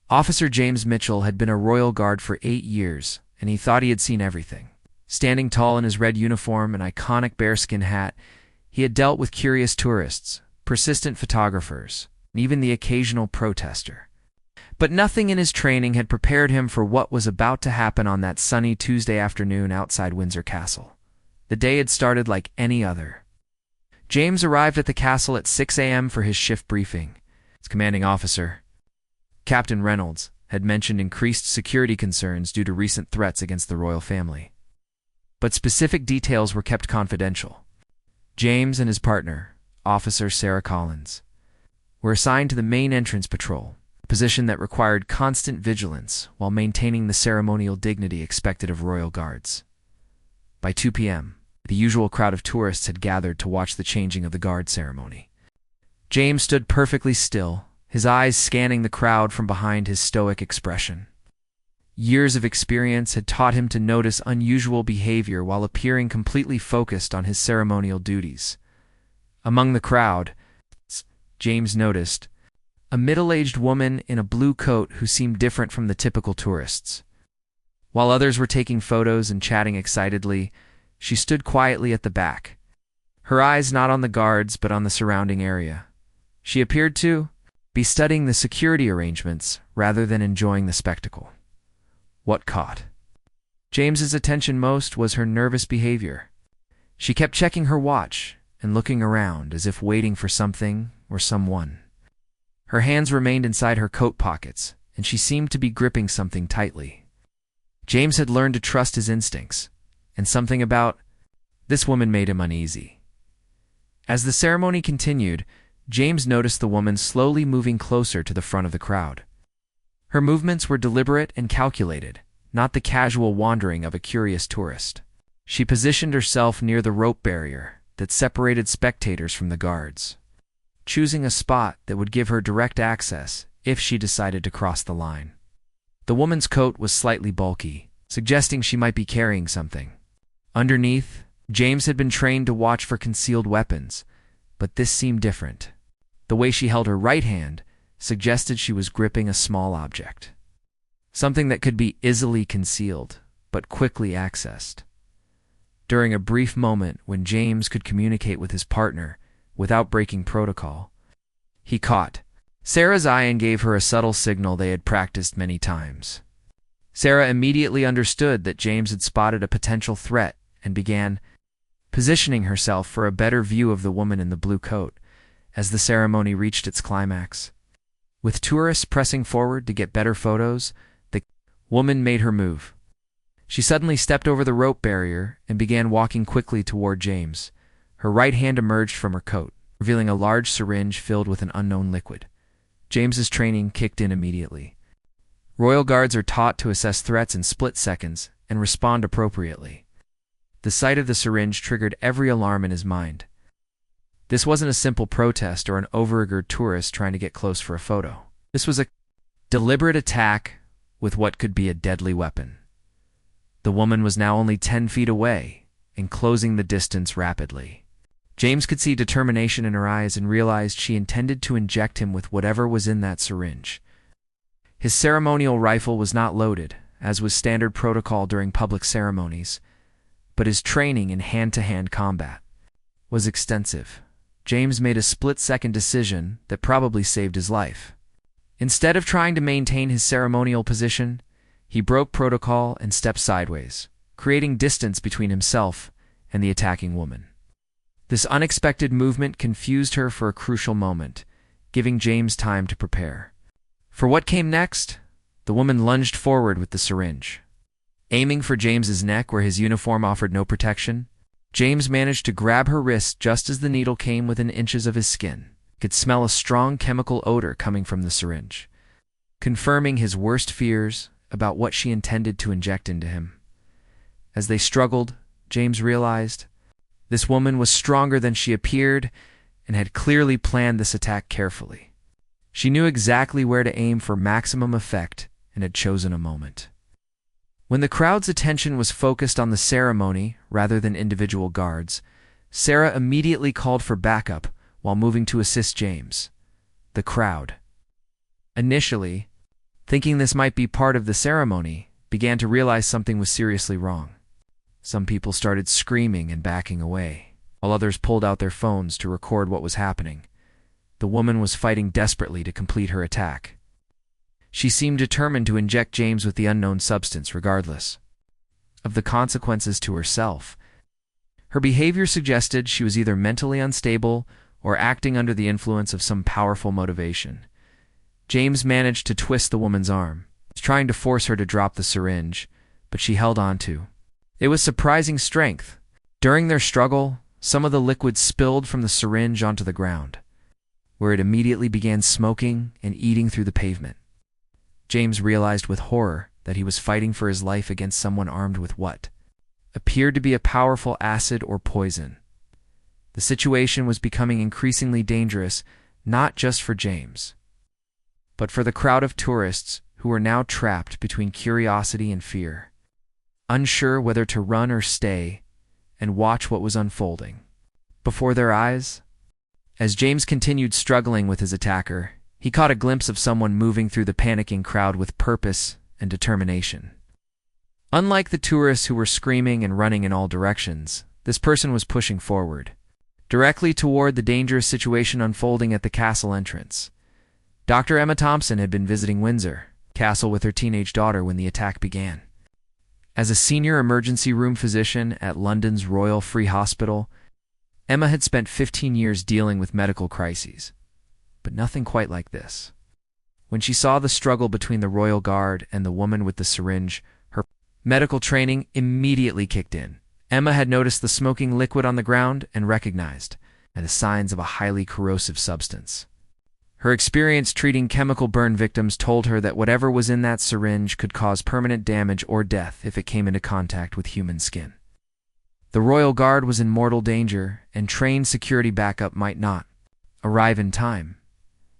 Officer James Mitchell had been a royal guard for 8 years, and he thought he had seen everything. Standing tall in his red uniform and iconic bearskin hat, he had dealt with curious tourists, persistent photographers, and even the occasional protester. But nothing in his training had prepared him for what was about to happen on that sunny Tuesday afternoon outside Windsor Castle. The day had started like any other. James arrived at the castle at 6 a.m. for his shift briefing. Its commanding officer, Captain Reynolds, had mentioned increased security concerns due to recent threats against the royal family. But specific details were kept confidential. James and his partner, Officer Sarah Collins, were assigned to the main entrance patrol, a position that required constant vigilance while maintaining the ceremonial dignity expected of royal guards. By 2 p.m., the usual crowd of tourists had gathered to watch the changing of the guard ceremony. James stood perfectly still, his eyes scanning the crowd from behind his stoic expression. Years of experience had taught him to notice unusual behavior while appearing completely focused on his ceremonial duties. Among the crowd, James noticed a middle-aged woman in a blue coat who seemed different from the typical tourists. While others were taking photos and chatting excitedly, she stood quietly at the back, her eyes not on the guards but on the surrounding area. She appeared to be studying the security arrangements rather than enjoying the spectacle. What caught James's attention most was her nervous behavior. She kept checking her watch and looking around as if waiting for something or someone. Her hands remained inside her coat pockets, and she seemed to be gripping something tightly. James had learned to trust his instincts, and something about this woman made him uneasy. As the ceremony continued, James noticed the woman slowly moving closer to the front of the crowd. Her movements were deliberate and calculated, not the casual wandering of a curious tourist. She positioned herself near the rope barrier that separated spectators from the guards, choosing a spot that would give her direct access if she decided to cross the line. The woman's coat was slightly bulky, suggesting she might be carrying something. Underneath, James had been trained to watch for concealed weapons, but this seemed different. The way she held her right hand suggested she was gripping a small object, something that could be easily concealed, but quickly accessed. During a brief moment when James could communicate with his partner without breaking protocol, he caught Sarah's eye and gave her a subtle signal they had practiced many times. Sarah immediately understood that James had spotted a potential threat and began positioning herself for a better view of the woman in the blue coat as the ceremony reached its climax. With tourists pressing forward to get better photos, the woman made her move. She suddenly stepped over the rope barrier and began walking quickly toward James. Her right hand emerged from her coat, revealing a large syringe filled with an unknown liquid. James's training kicked in immediately. Royal guards are taught to assess threats in split seconds and respond appropriately. The sight of the syringe triggered every alarm in his mind. This wasn't a simple protest or an overeager tourist trying to get close for a photo. This was a deliberate attack with what could be a deadly weapon. The woman was now only 10 feet away and closing the distance rapidly. James could see determination in her eyes and realized she intended to inject him with whatever was in that syringe. His ceremonial rifle was not loaded, as was standard protocol during public ceremonies, but his training in hand-to-hand combat was extensive. James made a split-second decision that probably saved his life. Instead of trying to maintain his ceremonial position, he broke protocol and stepped sideways, creating distance between himself and the attacking woman. This unexpected movement confused her for a crucial moment, giving James time to prepare. For what came next, the woman lunged forward with the syringe. Aiming for James's neck where his uniform offered no protection, James managed to grab her wrist just as the needle came within inches of his skin. He could smell a strong chemical odor coming from the syringe, confirming his worst fears about what she intended to inject into him. As they struggled, James realized this woman was stronger than she appeared and had clearly planned this attack carefully. She knew exactly where to aim for maximum effect and had chosen a moment. When the crowd's attention was focused on the ceremony rather than individual guards, Sarah immediately called for backup while moving to assist James. The crowd, initially thinking this might be part of the ceremony, began to realize something was seriously wrong. Some people started screaming and backing away, while others pulled out their phones to record what was happening. The woman was fighting desperately to complete her attack. She seemed determined to inject James with the unknown substance regardless of the consequences to herself. Her behavior suggested she was either mentally unstable or acting under the influence of some powerful motivation. James managed to twist the woman's arm, trying to force her to drop the syringe, but she held on to. It was surprising strength. During their struggle, some of the liquid spilled from the syringe onto the ground, where it immediately began smoking and eating through the pavement. James realized with horror that he was fighting for his life against someone armed with what appeared to be a powerful acid or poison. The situation was becoming increasingly dangerous, not just for James, but for the crowd of tourists who were now trapped between curiosity and fear, unsure whether to run or stay and watch what was unfolding before their eyes. As James continued struggling with his attacker, he caught a glimpse of someone moving through the panicking crowd with purpose and determination. Unlike the tourists who were screaming and running in all directions, this person was pushing forward, directly toward the dangerous situation unfolding at the castle entrance. Dr. Emma Thompson had been visiting Windsor Castle with her teenage daughter when the attack began. As a senior emergency room physician at London's Royal Free Hospital, Emma had spent 15 years dealing with medical crises, but nothing quite like this. When she saw the struggle between the royal guard and the woman with the syringe, her medical training immediately kicked in. Emma had noticed the smoking liquid on the ground and recognized the signs of a highly corrosive substance. Her experience treating chemical burn victims told her that whatever was in that syringe could cause permanent damage or death if it came into contact with human skin. The royal guard was in mortal danger, and trained security backup might not arrive in time.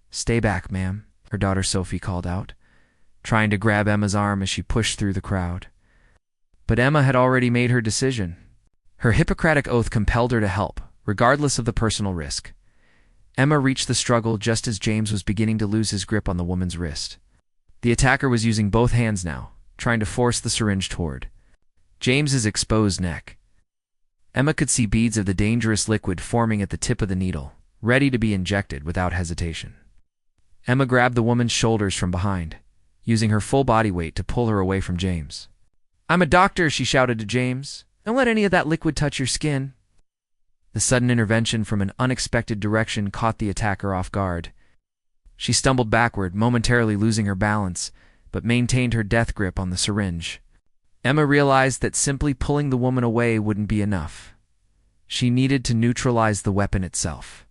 "Stay back, ma'am," her daughter Sophie called out, trying to grab Emma's arm as she pushed through the crowd. But Emma had already made her decision. Her Hippocratic oath compelled her to help, regardless of the personal risk. Emma reached the struggle just as James was beginning to lose his grip on the woman's wrist. The attacker was using both hands now, trying to force the syringe toward James's exposed neck. Emma could see beads of the dangerous liquid forming at the tip of the needle, ready to be injected without hesitation. Emma grabbed the woman's shoulders from behind, using her full body weight to pull her away from James. "I'm a doctor," she shouted to James. "Don't let any of that liquid touch your skin." The sudden intervention from an unexpected direction caught the attacker off guard. She stumbled backward, momentarily losing her balance, but maintained her death grip on the syringe. Emma realized that simply pulling the woman away wouldn't be enough. She needed to neutralize the weapon itself,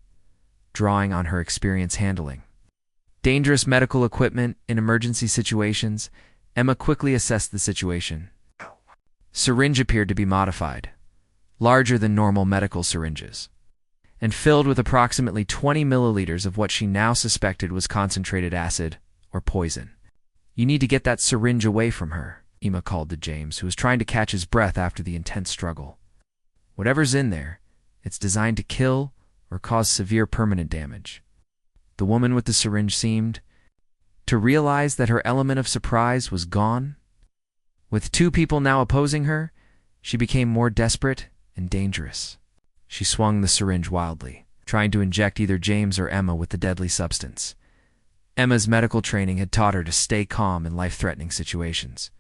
drawing on her experience handling dangerous medical equipment in emergency situations. Emma quickly assessed the situation. Syringe appeared to be modified, larger than normal medical syringes, and filled with approximately 20 milliliters of what she now suspected was concentrated acid or poison. "You need to get that syringe away from her," Emma called to James, who was trying to catch his breath after the intense struggle. "Whatever's in there, it's designed to kill or cause severe permanent damage." The woman with the syringe seemed to realize that her element of surprise was gone. With two people now opposing her, she became more desperate and dangerous. She swung the syringe wildly, trying to inject either James or Emma with the deadly substance. Emma's medical training had taught her to stay calm in life-threatening situations,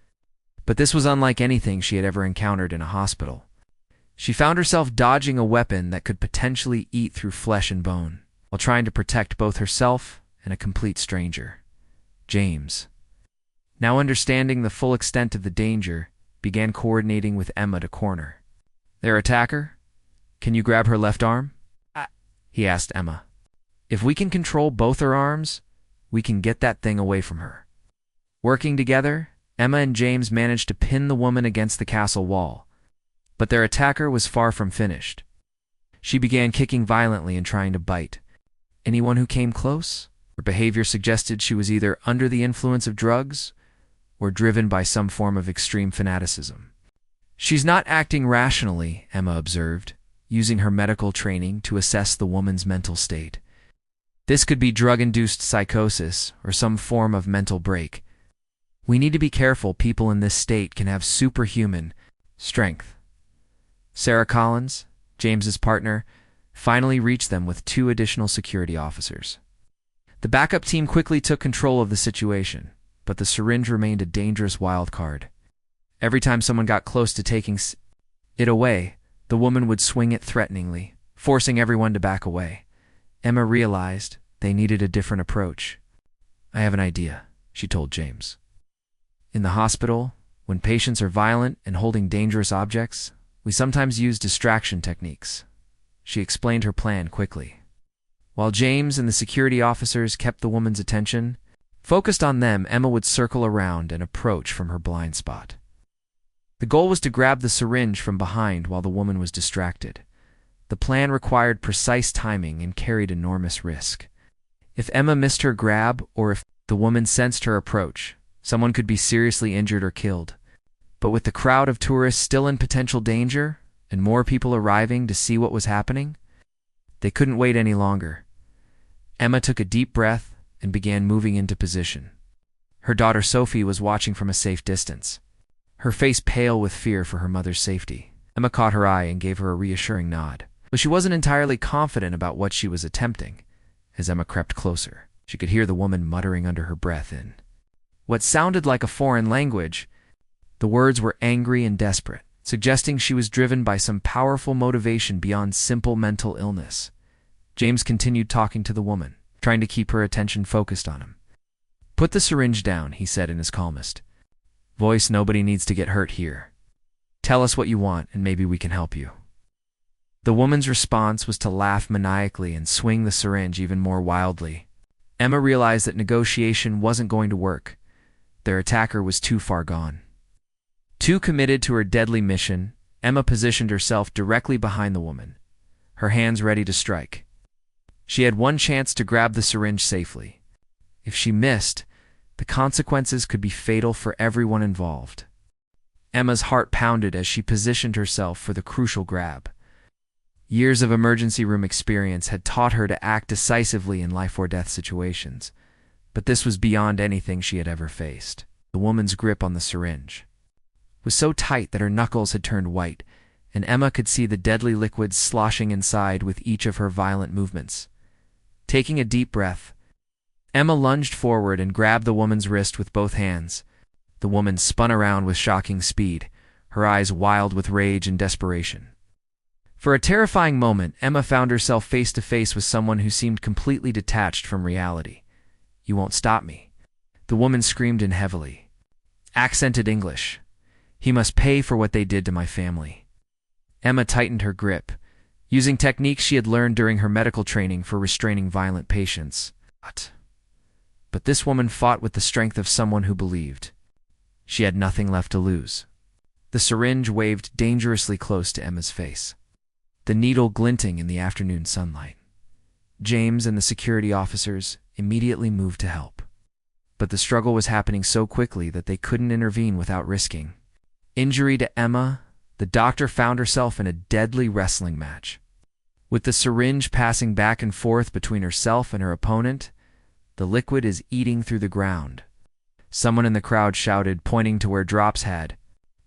but this was unlike anything she had ever encountered in a hospital. She found herself dodging a weapon that could potentially eat through flesh and bone, while trying to protect both herself and a complete stranger. James, now understanding the full extent of the danger, began coordinating with Emma to corner their attacker. "Can you grab her left arm?" he asked Emma. "If we can control both her arms, we can get that thing away from her." Working together, Emma and James managed to pin the woman against the castle wall, but their attacker was far from finished. She began kicking violently and trying to bite anyone who came close. Her behavior suggested she was either under the influence of drugs or driven by some form of extreme fanaticism. "She's not acting rationally," Emma observed, using her medical training to assess the woman's mental state. This could be drug-induced psychosis or some form of mental break. We need to be careful. People in this state can have superhuman strength. Sarah Collins, James's partner, finally reached them with 2 additional security officers. The backup team quickly took control of the situation, but the syringe remained a dangerous wild card. Every time someone got close to taking it away, the woman would swing it threateningly, forcing everyone to back away. Emma realized they needed a different approach. "I have an idea," she told James. "In the hospital, when patients are violent and holding dangerous objects, we sometimes use distraction techniques." She explained her plan quickly. While James and the security officers kept the woman's attention, focused on them, Emma would circle around and approach from her blind spot. The goal was to grab the syringe from behind while the woman was distracted. The plan required precise timing and carried enormous risk. If Emma missed her grab, or if the woman sensed her approach, someone could be seriously injured or killed. But with the crowd of tourists still in potential danger, and more people arriving to see what was happening, they couldn't wait any longer. Emma took a deep breath and began moving into position. Her daughter Sophie was watching from a safe distance, her face pale with fear for her mother's safety. Emma caught her eye and gave her a reassuring nod. But she wasn't entirely confident about what she was attempting. As Emma crept closer, she could hear the woman muttering under her breath in what sounded like a foreign language. The words were angry and desperate, suggesting she was driven by some powerful motivation beyond simple mental illness. James continued talking to the woman, trying to keep her attention focused on him. "Put the syringe down," he said in his calmest voice. "Nobody needs to get hurt here. Tell us what you want, and maybe we can help you." The woman's response was to laugh maniacally and swing the syringe even more wildly. Emma realized that negotiation wasn't going to work. Their attacker was too far gone. Too committed to her deadly mission, Emma positioned herself directly behind the woman, her hands ready to strike. She had one chance to grab the syringe safely. If she missed, the consequences could be fatal for everyone involved. Emma's heart pounded as she positioned herself for the crucial grab. Years of emergency room experience had taught her to act decisively in life-or-death situations, but this was beyond anything she had ever faced. The woman's grip on the syringe was so tight that her knuckles had turned white, and Emma could see the deadly liquids sloshing inside with each of her violent movements. Taking a deep breath, Emma lunged forward and grabbed the woman's wrist with both hands. The woman spun around with shocking speed, her eyes wild with rage and desperation. For a terrifying moment, Emma found herself face to face with someone who seemed completely detached from reality. "You won't stop me," the woman screamed in heavily accented English. "He must pay for what they did to my family." Emma tightened her grip, using techniques she had learned during her medical training for restraining violent patients. But this woman fought with the strength of someone who believed. She had nothing left to lose. The syringe waved dangerously close to Emma's face, the needle glinting in the afternoon sunlight. James and the security officers immediately moved to help. But the struggle was happening so quickly that they couldn't intervene without risking injury to Emma. The doctor found herself in a deadly wrestling match. With the syringe passing back and forth between herself and her opponent, the liquid is eating through the ground. Someone in the crowd shouted, pointing to where drops had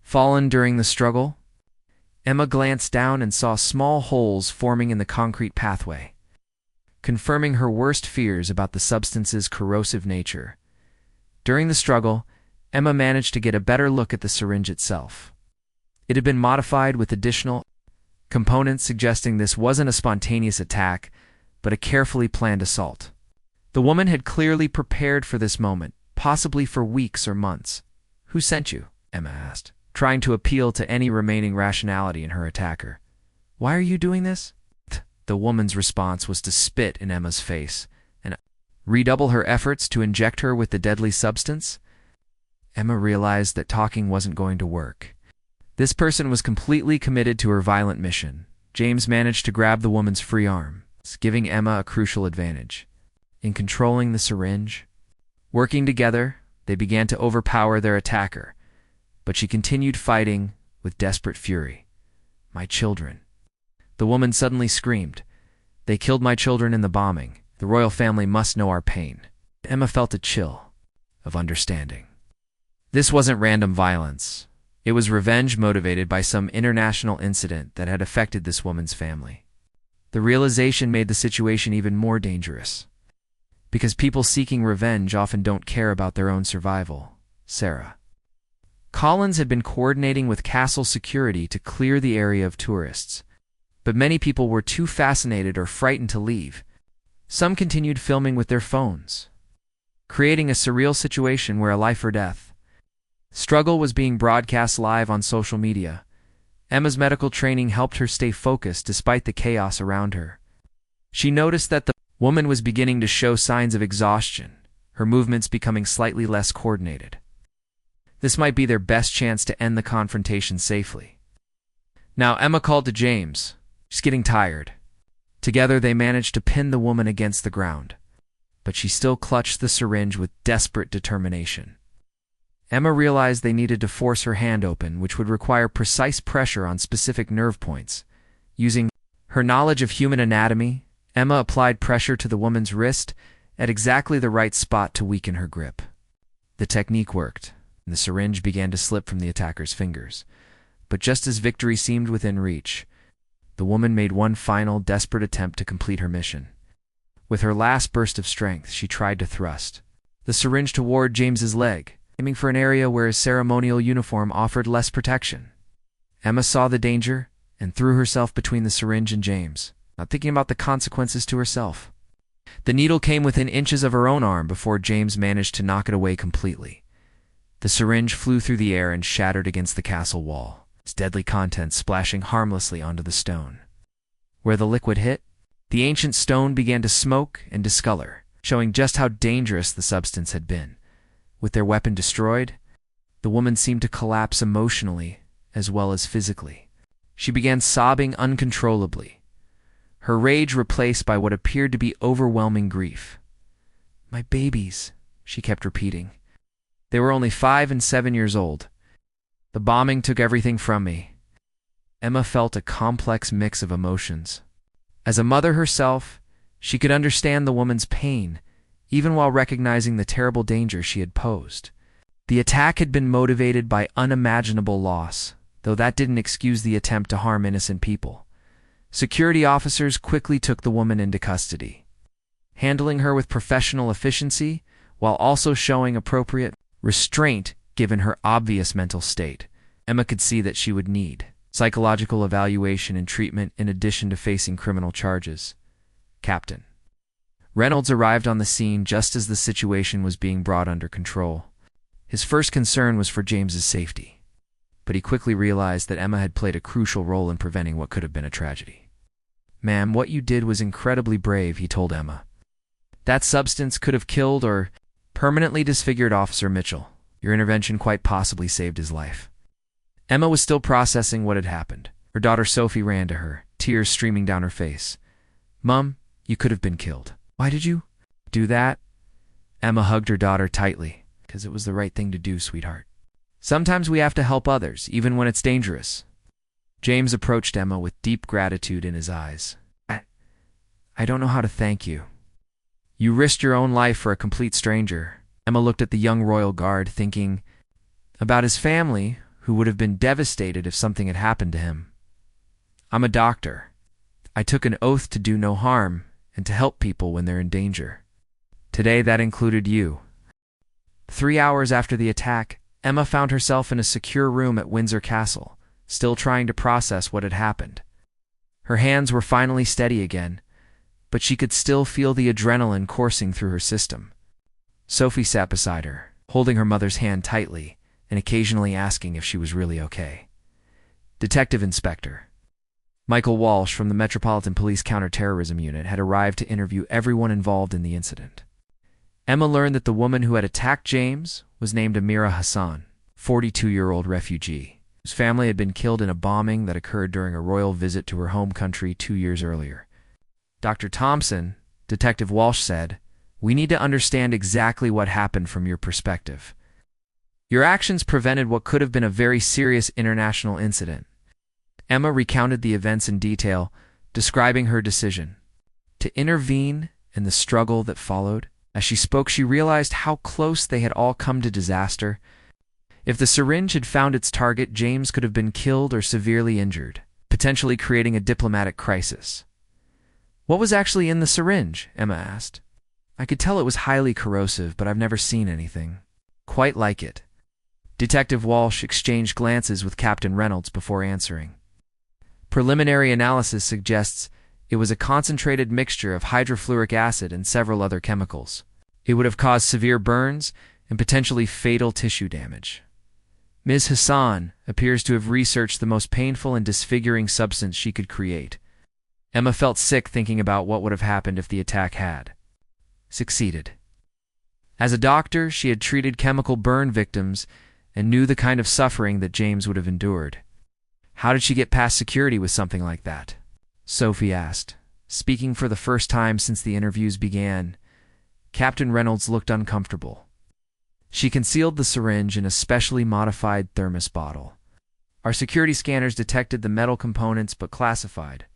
fallen during the struggle. Emma glanced down and saw small holes forming in the concrete pathway, confirming her worst fears about the substance's corrosive nature. During the struggle, Emma managed to get a better look at the syringe itself. It had been modified with additional components, suggesting this wasn't a spontaneous attack, but a carefully planned assault. The woman had clearly prepared for this moment, possibly for weeks or months. "Who sent you?" Emma asked, trying to appeal to any remaining rationality in her attacker. "Why are you doing this?" The woman's response was to spit in Emma's face and redouble her efforts to inject her with the deadly substance. Emma realized that talking wasn't going to work. This person was completely committed to her violent mission. James managed to grab the woman's free arm, giving Emma a crucial advantage in controlling the syringe. Working together, they began to overpower their attacker, but she continued fighting with desperate fury. "My children," the woman suddenly screamed. "They killed my children in the bombing. The royal family must know our pain." Emma felt a chill of understanding. This wasn't random violence. It was revenge motivated by some international incident that had affected this woman's family. The realization made the situation even more dangerous. Because people seeking revenge often don't care about their own survival. Sarah Collins had been coordinating with castle security to clear the area of tourists, but many people were too fascinated or frightened to leave. Some continued filming with their phones, creating a surreal situation where a life or death struggle was being broadcast live on social media. Emma's medical training helped her stay focused despite the chaos around her. She noticed that the woman was beginning to show signs of exhaustion, her movements becoming slightly less coordinated. This might be their best chance to end the confrontation safely. Now Emma called to James. She's getting tired. Together they managed to pin the woman against the ground, but she still clutched the syringe with desperate determination. Emma realized they needed to force her hand open, which would require precise pressure on specific nerve points. Using her knowledge of human anatomy, Emma applied pressure to the woman's wrist at exactly the right spot to weaken her grip. The technique worked, and the syringe began to slip from the attacker's fingers. But just as victory seemed within reach, the woman made one final, desperate attempt to complete her mission. With her last burst of strength, she tried to thrust the syringe toward James's leg, aiming for an area where his ceremonial uniform offered less protection. Emma saw the danger and threw herself between the syringe and James, not thinking about the consequences to herself. The needle came within inches of her own arm before James managed to knock it away completely. The syringe flew through the air and shattered against the castle wall, its deadly contents splashing harmlessly onto the stone. Where the liquid hit, the ancient stone began to smoke and discolor, showing just how dangerous the substance had been. With their weapon destroyed, the woman seemed to collapse emotionally as well as physically. She began sobbing uncontrollably, her rage replaced by what appeared to be overwhelming grief. "My babies," she kept repeating. They were only 5 and 7 years old. The bombing took everything from me. Emma felt a complex mix of emotions. As a mother herself, she could understand the woman's pain, even while recognizing the terrible danger she had posed. The attack had been motivated by unimaginable loss, though that didn't excuse the attempt to harm innocent people. Security officers quickly took the woman into custody, handling her with professional efficiency while also showing appropriate restraint given her obvious mental state. Emma could see that she would need psychological evaluation and treatment in addition to facing criminal charges. Captain Reynolds arrived on the scene just as the situation was being brought under control. His first concern was for James's safety, but he quickly realized that Emma had played a crucial role in preventing what could have been a tragedy. "Ma'am, what you did was incredibly brave," he told Emma. "That substance could have killed or permanently disfigured Officer Mitchell. Your intervention quite possibly saved his life." Emma was still processing what had happened. Her daughter Sophie ran to her, tears streaming down her face. "Mum, you could have been killed. Why did you do that?" Emma hugged her daughter tightly. "Because it was the right thing to do, sweetheart. Sometimes we have to help others, even when it's dangerous." James approached Emma with deep gratitude in his eyes. I don't know how to thank you. You risked your own life for a complete stranger." Emma looked at the young royal guard, thinking about his family, who would have been devastated if something had happened to him. "I'm a doctor. I took an oath to do no harm and to help people when they're in danger. Today that included you." 3 hours after the attack, Emma found herself in a secure room at Windsor Castle, still trying to process what had happened. Her hands were finally steady again, but she could still feel the adrenaline coursing through her system. Sophie sat beside her, holding her mother's hand tightly and occasionally asking if she was really okay. Detective Inspector Michael Walsh from the Metropolitan Police Counterterrorism Unit had arrived to interview everyone involved in the incident. Emma learned that the woman who had attacked James was named Amira Hassan, 42-year-old refugee, whose family had been killed in a bombing that occurred during a royal visit to her home country 2 years earlier. Dr. Thompson, Detective Walsh said, "We need to understand exactly what happened from your perspective. Your actions prevented what could have been a very serious international incident." Emma recounted the events in detail, describing her decision to intervene and the struggle that followed. As she spoke, she realized how close they had all come to disaster. If the syringe had found its target, James could have been killed or severely injured, potentially creating a diplomatic crisis. "What was actually in the syringe?" Emma asked. "I could tell it was highly corrosive, but I've never seen anything quite like it." Detective Walsh exchanged glances with Captain Reynolds before answering. "Preliminary analysis suggests it was a concentrated mixture of hydrofluoric acid and several other chemicals. It would have caused severe burns and potentially fatal tissue damage. Ms. Hassan appears to have researched the most painful and disfiguring substance she could create." Emma felt sick thinking about what would have happened if the attack had succeeded. As a doctor, she had treated chemical burn victims and knew the kind of suffering that James would have endured. "How did she get past security with something like that?" Sophie asked, speaking for the first time since the interviews began. Captain Reynolds looked uncomfortable. "She concealed the syringe in a specially modified thermos bottle. Our security scanners detected the metal components but classified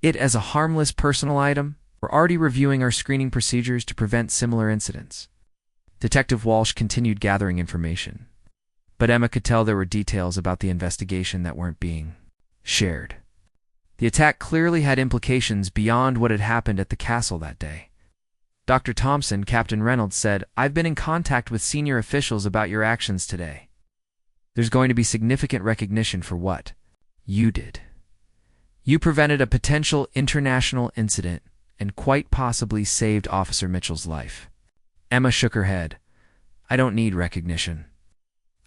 it as a harmless personal item. We're already reviewing our screening procedures to prevent similar incidents." Detective Walsh continued gathering information, but Emma could tell there were details about the investigation that weren't being shared. The attack clearly had implications beyond what had happened at the castle that day. "Dr. Thompson," Captain Reynolds said, "I've been in contact with senior officials about your actions today. There's going to be significant recognition for what you did. You prevented a potential international incident and quite possibly saved Officer Mitchell's life." Emma shook her head. "I don't need recognition.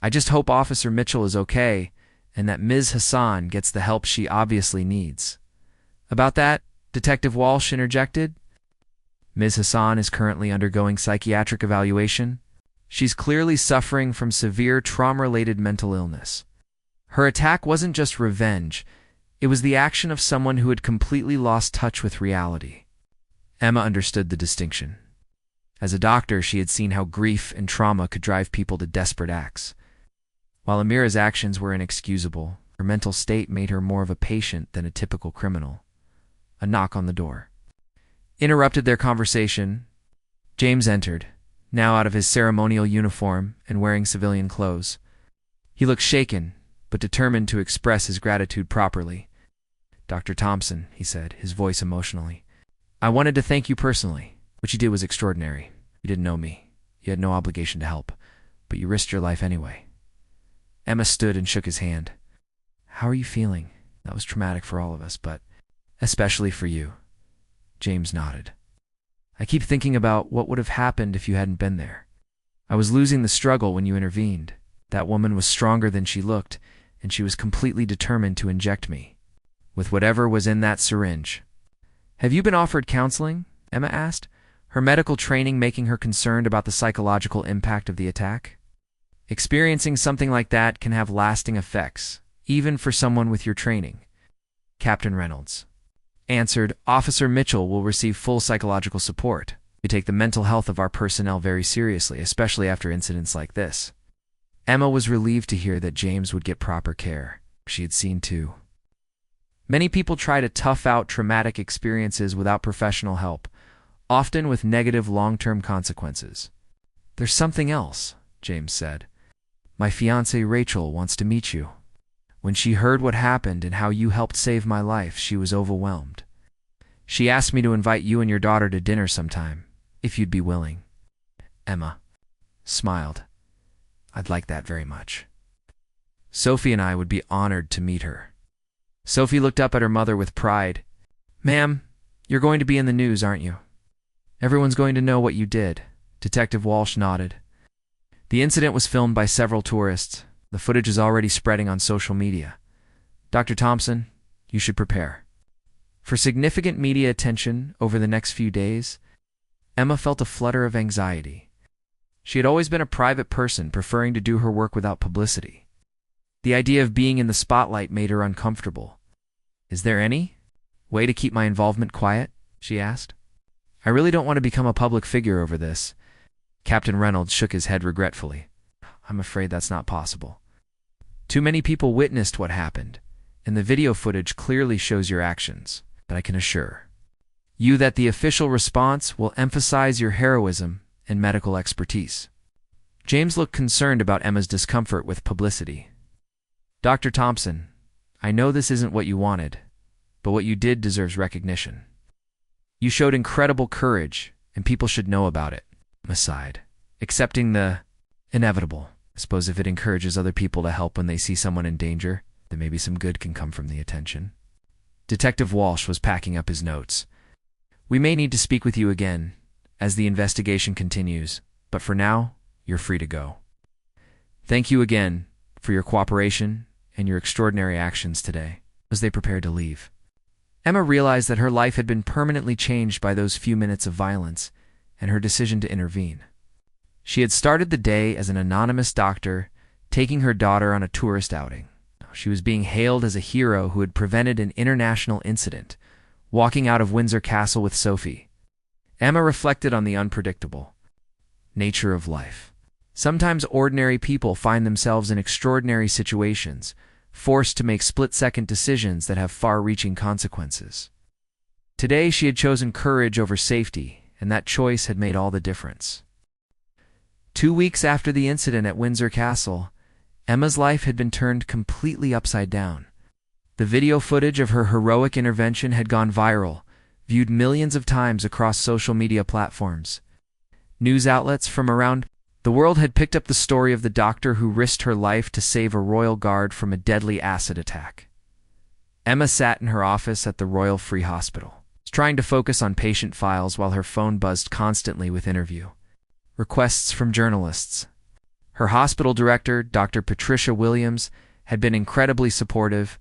I just hope Officer Mitchell is okay and that Ms. Hassan gets the help she obviously needs." "About that," Detective Walsh interjected, "Ms. Hassan is currently undergoing psychiatric evaluation. She's clearly suffering from severe trauma-related mental illness. Her attack wasn't just revenge, it was the action of someone who had completely lost touch with reality." Emma understood the distinction. As a doctor, she had seen how grief and trauma could drive people to desperate acts. While Amira's actions were inexcusable, her mental state made her more of a patient than a typical criminal. A knock on the door interrupted their conversation. James entered, now out of his ceremonial uniform and wearing civilian clothes. He looked shaken, but determined to express his gratitude properly. "Dr. Thompson," he said, his voice emotionally, "I wanted to thank you personally. What you did was extraordinary. You didn't know me. You had no obligation to help, but you risked your life anyway." Emma stood and shook his hand. "How are you feeling? That was traumatic for all of us, but especially for you." James nodded. "I keep thinking about what would have happened if you hadn't been there. I was losing the struggle when you intervened. That woman was stronger than she looked, and she was completely determined to inject me with whatever was in that syringe." "Have you been offered counseling?" Emma asked, her medical training making her concerned about the psychological impact of the attack. "Experiencing something like that can have lasting effects, even for someone with your training," Captain Reynolds answered. "Officer Mitchell will receive full psychological support. We take the mental health of our personnel very seriously, especially after incidents like this." Emma was relieved to hear that James would get proper care. She had seen too many people try to tough out traumatic experiences without professional help, often with negative long-term consequences. "There's something else," James said. "My fiancée Rachel wants to meet you. When she heard what happened and how you helped save my life, she was overwhelmed. She asked me to invite you and your daughter to dinner sometime, if you'd be willing." Emma smiled. "I'd like that very much. Sophie and I would be honored to meet her." Sophie looked up at her mother with pride. "Ma'am, you're going to be in the news, aren't you?" "Everyone's going to know what you did." Detective Walsh nodded. "The incident was filmed by several tourists. The footage is already spreading on social media. Dr. Thompson, you should prepare for significant media attention over the next few days." Emma felt a flutter of anxiety. She had always been a private person, preferring to do her work without publicity. The idea of being in the spotlight made her uncomfortable. "Is there any way to keep my involvement quiet?" she asked. "I really don't want to become a public figure over this." Captain Reynolds shook his head regretfully. "I'm afraid that's not possible. Too many people witnessed what happened, and the video footage clearly shows your actions. But I can assure you that the official response will emphasize your heroism and medical expertise." James looked concerned about Emma's discomfort with publicity. "Dr. Thompson, I know this isn't what you wanted, but what you did deserves recognition. You showed incredible courage, and people should know about it." Emma sighed, accepting the inevitable. "I suppose if it encourages other people to help when they see someone in danger, then maybe some good can come from the attention." Detective Walsh was packing up his notes. "We may need to speak with you again as the investigation continues, but for now, you're free to go. Thank you again for your cooperation and your extraordinary actions today." As they prepared to leave, Emma realized that her life had been permanently changed by those few minutes of violence and her decision to intervene. She had started the day as an anonymous doctor taking her daughter on a tourist outing. She was being hailed as a hero who had prevented an international incident, walking out of Windsor Castle with Sophie. Emma reflected on the unpredictable nature of life. Sometimes ordinary people find themselves in extraordinary situations, forced to make split-second decisions that have far-reaching consequences. Today she had chosen courage over safety, and that choice had made all the difference. 2 weeks after the incident at Windsor Castle, Emma's life had been turned completely upside down. The video footage of her heroic intervention had gone viral, viewed millions of times across social media platforms. News outlets from around the world had picked up the story of the doctor who risked her life to save a royal guard from a deadly acid attack. Emma sat in her office at the Royal Free Hospital, trying to focus on patient files while her phone buzzed constantly with interview requests from journalists. Her hospital director, Dr. Patricia Williams, had been incredibly supportive,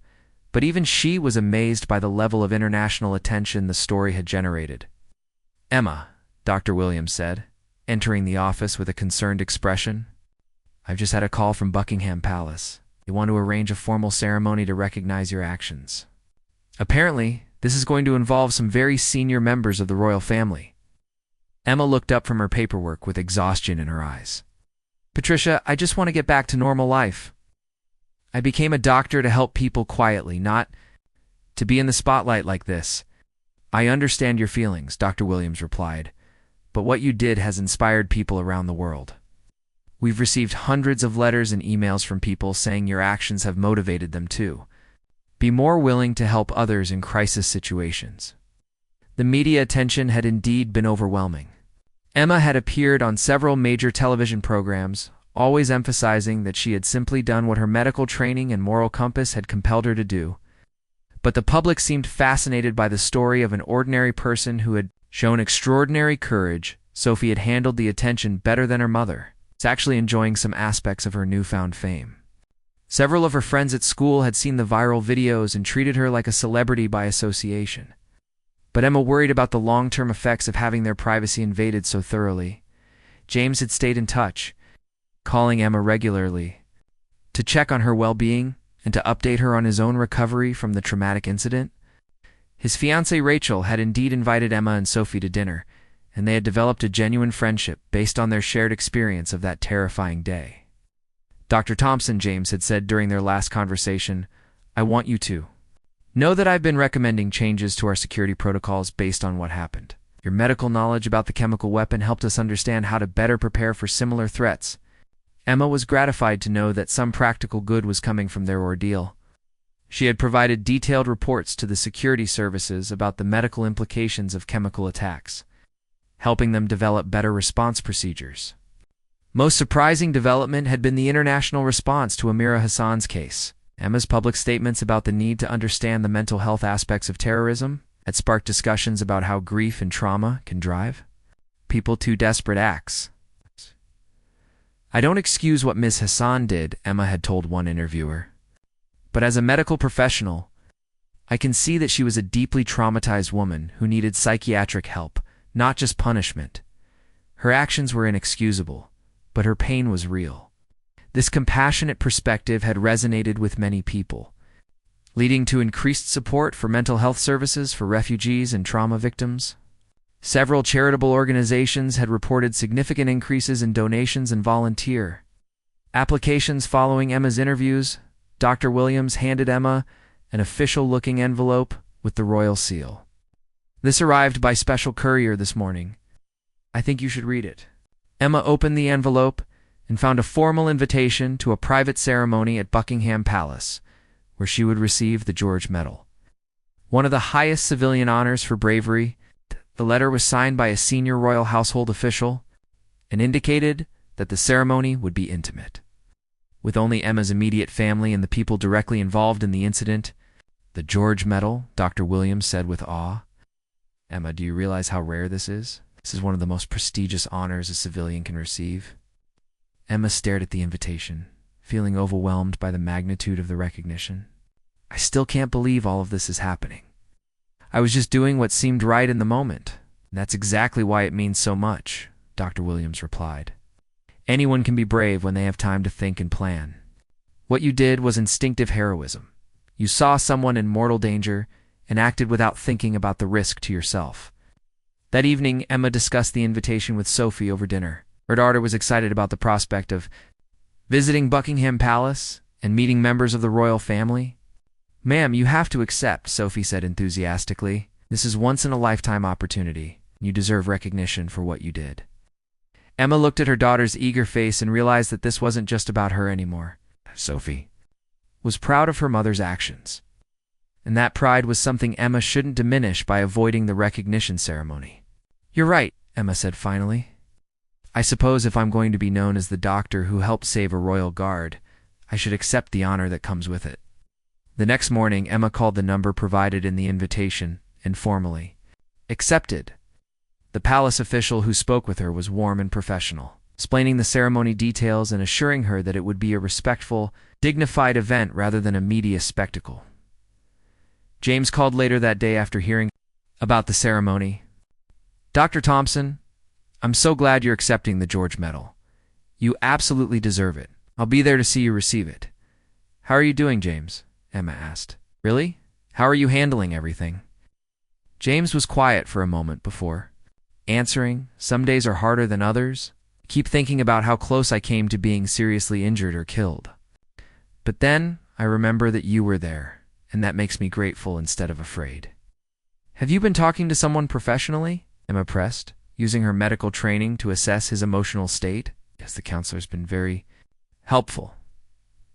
but even she was amazed by the level of international attention the story had generated. "Emma," Dr. Williams said, entering the office with a concerned expression, "I've just had a call from Buckingham Palace. They want to arrange a formal ceremony to recognize your actions. Apparently, this is going to involve some very senior members of the royal family." Emma looked up from her paperwork with exhaustion in her eyes. "Patricia, I just want to get back to normal life. I became a doctor to help people quietly, not to be in the spotlight like this." "I understand your feelings," Dr. Williams replied, "but what you did has inspired people around the world. We've received hundreds of letters and emails from people saying your actions have motivated them to be more willing to help others in crisis situations." The media attention had indeed been overwhelming. Emma had appeared on several major television programs, always emphasizing that she had simply done what her medical training and moral compass had compelled her to do. But the public seemed fascinated by the story of an ordinary person who had shown extraordinary courage. Sophie had handled the attention better than her mother, was actually enjoying some aspects of her newfound fame. Several of her friends at school had seen the viral videos and treated her like a celebrity by association. But Emma worried about the long-term effects of having their privacy invaded so thoroughly. James had stayed in touch, calling Emma regularly to check on her well-being and to update her on his own recovery from the traumatic incident. His fiancée Rachel had indeed invited Emma and Sophie to dinner, and they had developed a genuine friendship based on their shared experience of that terrifying day. "Dr. Thompson," James had said during their last conversation, "I want you to know that I've been recommending changes to our security protocols based on what happened. Your medical knowledge about the chemical weapon helped us understand how to better prepare for similar threats." Emma was gratified to know that some practical good was coming from their ordeal. She had provided detailed reports to the security services about the medical implications of chemical attacks, helping them develop better response procedures. Most surprising development had been the international response to Amira Hassan's case. Emma's public statements about the need to understand the mental health aspects of terrorism had sparked discussions about how grief and trauma can drive people to desperate acts. "I don't excuse what Ms. Hassan did," Emma had told one interviewer. "But as a medical professional, I can see that she was a deeply traumatized woman who needed psychiatric help, not just punishment. Her actions were inexcusable, but her pain was real." This compassionate perspective had resonated with many people, leading to increased support for mental health services for refugees and trauma victims. Several charitable organizations had reported significant increases in donations and volunteer applications following Emma's interviews. Dr. Williams handed Emma an official-looking envelope with the royal seal. "This arrived by special courier this morning. I think you should read it." Emma opened the envelope and found a formal invitation to a private ceremony at Buckingham Palace, where she would receive the George Medal, one of the highest civilian honors for bravery. The letter was signed by a senior royal household official and indicated that the ceremony would be intimate, with only Emma's immediate family and the people directly involved in the incident. The George Medal, Dr. Williams said with awe. Emma, do you realize how rare this is? This is one of the most prestigious honors a civilian can receive. Emma stared at the invitation, feeling overwhelmed by the magnitude of the recognition. I still can't believe all of this is happening. I was just doing what seemed right in the moment. That's exactly why it means so much, Dr. Williams replied. Anyone can be brave when they have time to think and plan. What you did was instinctive heroism. You saw someone in mortal danger and acted without thinking about the risk to yourself. That evening, Emma discussed the invitation with Sophie over dinner. Her daughter was excited about the prospect of visiting Buckingham Palace and meeting members of the royal family. Ma'am, you have to accept, Sophie said enthusiastically. This is once-in-a-lifetime opportunity. You deserve recognition for what you did. Emma looked at her daughter's eager face and realized that this wasn't just about her anymore. Sophie was proud of her mother's actions, and that pride was something Emma shouldn't diminish by avoiding the recognition ceremony. You're right, Emma said finally. I suppose if I'm going to be known as the doctor who helped save a royal guard, I should accept the honor that comes with it. The next morning, Emma called the number provided in the invitation and formally accepted. The palace official who spoke with her was warm and professional, explaining the ceremony details and assuring her that it would be a respectful, dignified event rather than a media spectacle. James called later that day after hearing about the ceremony. Dr. Thompson, I'm so glad you're accepting the George Medal. You absolutely deserve it. I'll be there to see you receive it. How are you doing, James? Emma asked. Really? How are you handling everything? James was quiet for a moment before answering. Some days are harder than others. I keep thinking about how close I came to being seriously injured or killed. But then I remember that you were there, and that makes me grateful instead of afraid. Have you been talking to someone professionally? Emma pressed, using her medical training to assess his emotional state. Yes, the counselor's been very helpful.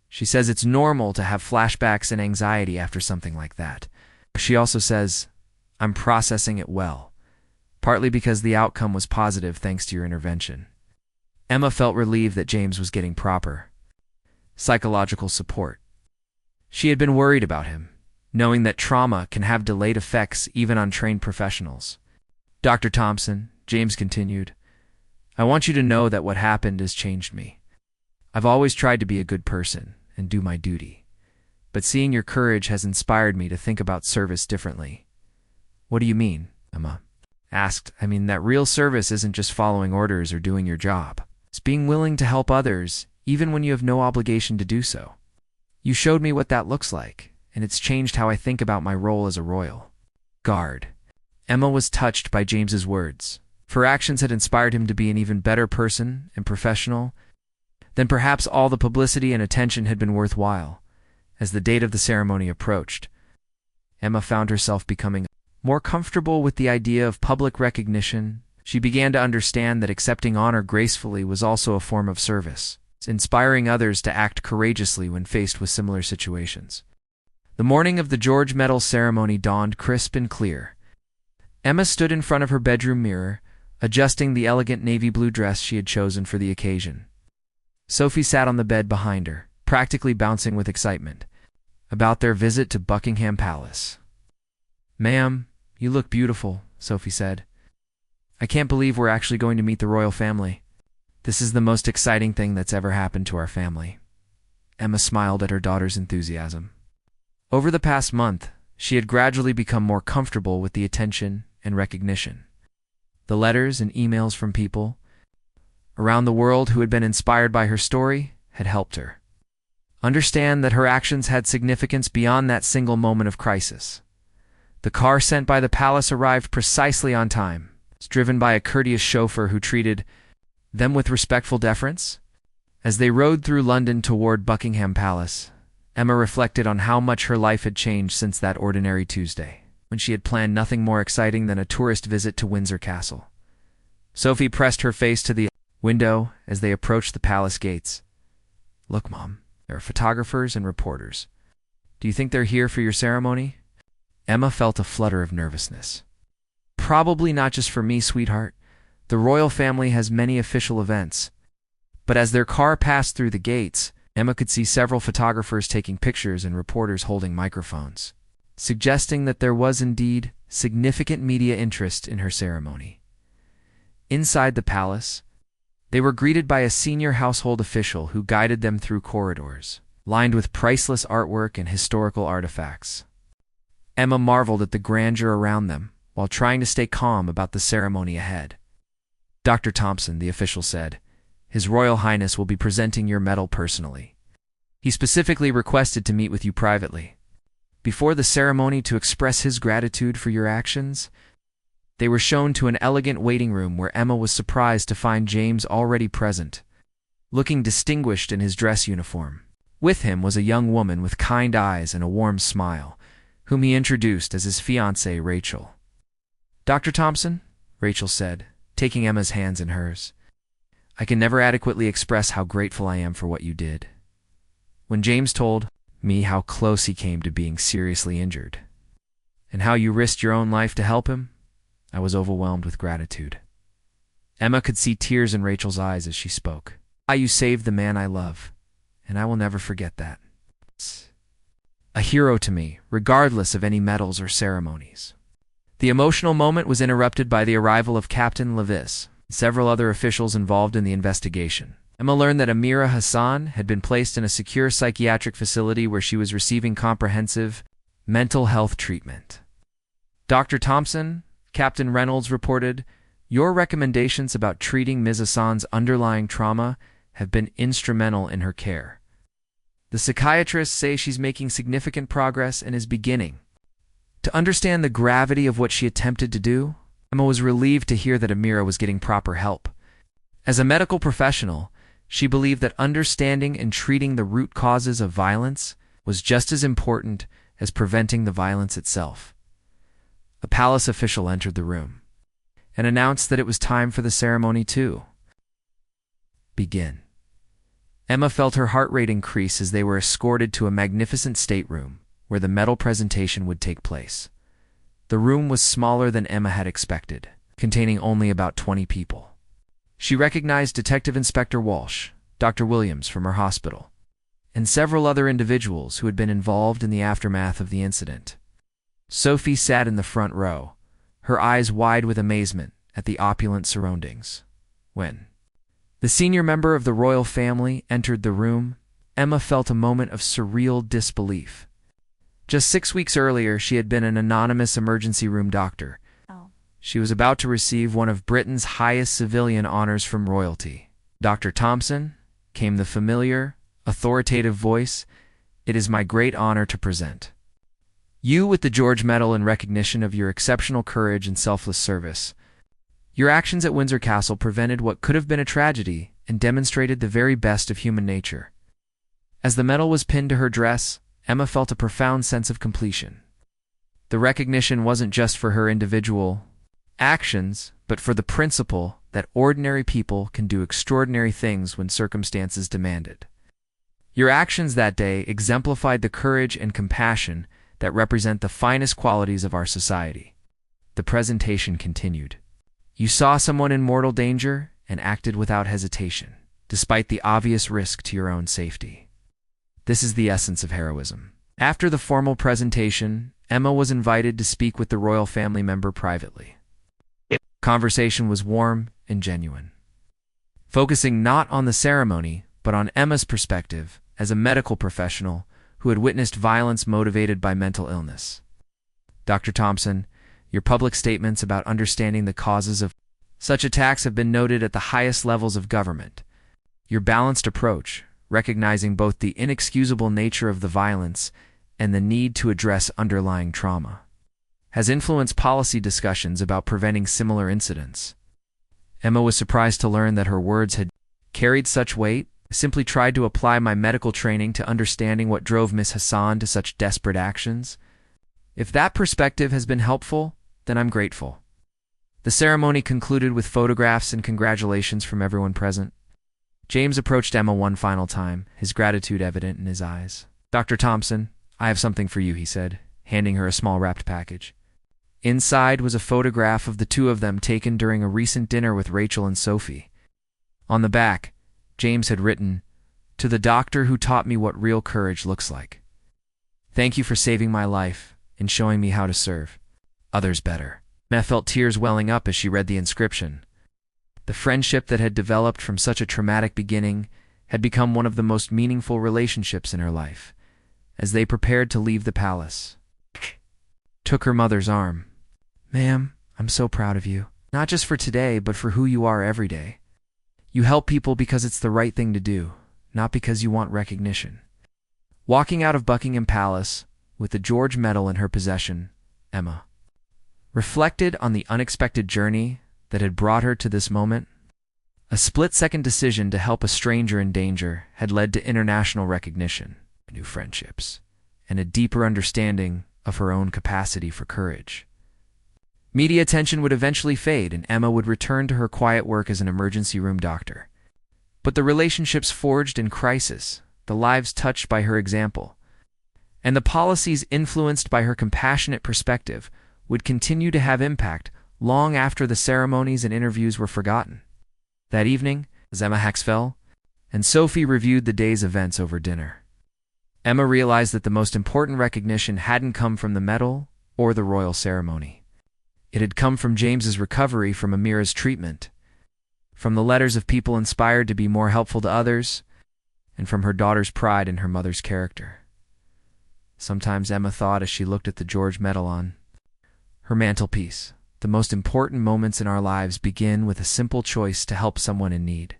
She says it's normal to have flashbacks and anxiety after something like that. She also says, I'm processing it well, partly because the outcome was positive thanks to your intervention. Emma felt relieved that James was getting proper psychological support. She had been worried about him, knowing that trauma can have delayed effects even on trained professionals. Dr. Thompson, James continued, I want you to know that what happened has changed me. I've always tried to be a good person and do my duty, but seeing your courage has inspired me to think about service differently. What do you mean? Emma asked. I mean that real service isn't just following orders or doing your job. It's being willing to help others, even when you have no obligation to do so. You showed me what that looks like, and it's changed how I think about my role as a royal guard. Emma was touched by James's words. If her actions had inspired him to be an even better person and professional, then perhaps all the publicity and attention had been worthwhile. As the date of the ceremony approached, Emma found herself becoming more comfortable with the idea of public recognition. She began to understand that accepting honor gracefully was also a form of service, inspiring others to act courageously when faced with similar situations. The morning of the George Medal ceremony dawned crisp and clear. Emma stood in front of her bedroom mirror, adjusting the elegant navy blue dress she had chosen for the occasion. Sophie sat on the bed behind her, practically bouncing with excitement about their visit to Buckingham Palace. Ma'am, you look beautiful, Sophie said. I can't believe we're actually going to meet the royal family. This is the most exciting thing that's ever happened to our family. Emma smiled at her daughter's enthusiasm. Over the past month, she had gradually become more comfortable with the attention and recognition. The letters and emails from people around the world who had been inspired by her story had helped her understand that her actions had significance beyond that single moment of crisis. The car sent by the palace arrived precisely on time. It's driven by a courteous chauffeur who treated them with respectful deference. As they rode through London toward Buckingham Palace, Emma reflected on how much her life had changed since that ordinary Tuesday, when she had planned nothing more exciting than a tourist visit to Windsor Castle. Sophie pressed her face to the window as they approached the palace gates. "Look, Mom, there are photographers and reporters. Do you think they're here for your ceremony?" Emma felt a flutter of nervousness. "Probably not just for me, sweetheart. The royal family has many official events." But as their car passed through the gates, Emma could see several photographers taking pictures and reporters holding microphones, suggesting that there was indeed significant media interest in her ceremony. Inside the palace, they were greeted by a senior household official who guided them through corridors, lined with priceless artwork and historical artifacts. Emma marveled at the grandeur around them, while trying to stay calm about the ceremony ahead. "Dr. Thompson," the official said, "His Royal Highness will be presenting your medal personally. He specifically requested to meet with you privately. Before the ceremony to express his gratitude for your actions." They were shown to an elegant waiting room where Emma was surprised to find James already present, looking distinguished in his dress uniform. With him was a young woman with kind eyes and a warm smile, whom he introduced as his fiancée, Rachel. "Dr. Thompson," Rachel said, taking Emma's hands in hers, "I can never adequately express how grateful I am for what you did. When James told me how close he came to being seriously injured, and how you risked your own life to help him, I was overwhelmed with gratitude." Emma could see tears in Rachel's eyes as she spoke. "You saved the man I love, and I will never forget that. A hero to me, regardless of any medals or ceremonies." The emotional moment was interrupted by the arrival of Captain Levis and several other officials involved in the investigation. Emma learned that Amira Hassan had been placed in a secure psychiatric facility where she was receiving comprehensive mental health treatment. "Dr. Thompson," Captain Reynolds reported, "your recommendations about treating Ms. Hassan's underlying trauma have been instrumental in her care. The psychiatrists say she's making significant progress and is beginning to understand the gravity of what she attempted to do." Emma was relieved to hear that Amira was getting proper help. As a medical professional, she believed that understanding and treating the root causes of violence was just as important as preventing the violence itself. A palace official entered the room and announced that it was time for the ceremony to begin. Emma felt her heart rate increase as they were escorted to a magnificent stateroom where the medal presentation would take place. The room was smaller than Emma had expected, containing only about 20 people. She recognized Detective Inspector Walsh, Dr. Williams from her hospital, and several other individuals who had been involved in the aftermath of the incident. Sophie sat in the front row, her eyes wide with amazement at the opulent surroundings. When the senior member of the royal family entered the room, Emma felt a moment of surreal disbelief. Just 6 weeks earlier, she had been an anonymous emergency room doctor. She was about to receive one of Britain's highest civilian honors from royalty. "Dr. Thompson," came the familiar, authoritative voice, "it is my great honor to present you with the George Medal in recognition of your exceptional courage and selfless service. Your actions at Windsor Castle prevented what could have been a tragedy and demonstrated the very best of human nature." As the medal was pinned to her dress, Emma felt a profound sense of completion. The recognition wasn't just for her individual actions, but for the principle that ordinary people can do extraordinary things when circumstances demand it. Your actions that day exemplified the courage and compassion that represent the finest qualities of our society. The presentation continued. You saw someone in mortal danger and acted without hesitation, despite the obvious risk to your own safety. This is the essence of heroism. After the formal presentation, Emma was invited to speak with the royal family member privately. Conversation was warm and genuine, focusing not on the ceremony, but on Emma's perspective as a medical professional who had witnessed violence motivated by mental illness. "Dr. Thompson, your public statements about understanding the causes of such attacks have been noted at the highest levels of government. Your balanced approach, recognizing both the inexcusable nature of the violence and the need to address underlying trauma, has influenced policy discussions about preventing similar incidents." Emma was surprised to learn that her words had carried such weight. "I simply tried to apply my medical training to understanding what drove Miss Hassan to such desperate actions. If that perspective has been helpful, then I'm grateful." The ceremony concluded with photographs and congratulations from everyone present. James approached Emma one final time, his gratitude evident in his eyes. "Dr. Thompson, I have something for you," he said, handing her a small wrapped package. Inside was a photograph of the two of them taken during a recent dinner with Rachel and Sophie. On the back, James had written, "To the doctor who taught me what real courage looks like. Thank you for saving my life and showing me how to serve others better." Emma felt tears welling up as she read the inscription. The friendship that had developed from such a traumatic beginning had become one of the most meaningful relationships in her life. As they prepared to leave the palace, took her mother's arm. "Ma'am, I'm so proud of you, not just for today, but for who you are every day. You help people because it's the right thing to do, not because you want recognition." Walking out of Buckingham Palace, with the George Medal in her possession, Emma reflected on the unexpected journey that had brought her to this moment. A split-second decision to help a stranger in danger had led to international recognition, new friendships, and a deeper understanding of her own capacity for courage. Media attention would eventually fade, and Emma would return to her quiet work as an emergency room doctor. But the relationships forged in crisis, the lives touched by her example, and the policies influenced by her compassionate perspective would continue to have impact long after the ceremonies and interviews were forgotten. That evening, as Emma Haxfell and Sophie reviewed the day's events over dinner, Emma realized that the most important recognition hadn't come from the medal or the royal ceremony. It had come from James's recovery from Amira's treatment, from the letters of people inspired to be more helpful to others, and from her daughter's pride in her mother's character. Sometimes Emma thought as she looked at the George Medal on her mantelpiece, the most important moments in our lives begin with a simple choice to help someone in need.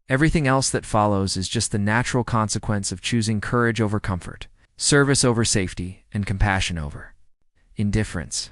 Everything else that follows is just the natural consequence of choosing courage over comfort, service over safety, and compassion over indifference.